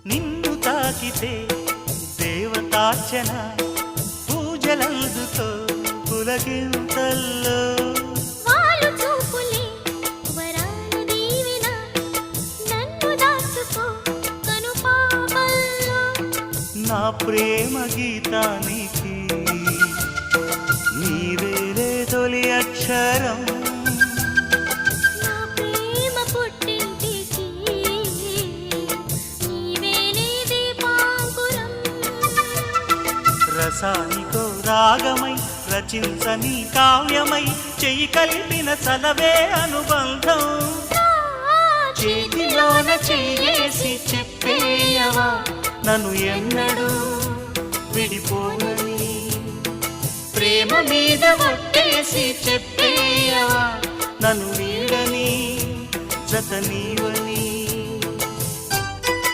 నిన్ను తాకితే దేవతార్చన పూజలందుతో పులకింతల్లో వాళ్ళు చూపులే వరాల దీవెన నన్ను దాచుకో కనుపాపల్లో నా ప్రేమ గీతానికి నీవేలే తొలి అక్షరం నా ప్రేమ పుట్టింటికి నీవేలే దీపాంకురం రసానికో రాగమై రచించని కావ్యమై చెయ్యి కలిపిన చలవే అనుబంధం చేతిలోన చేసి చెప్పేయవా నన్ను ఎన్నడూ విడిపోనని ప్రేమ మీద ఒట్టేసి చెప్పేయవా నన్ను వీడని జత నీవని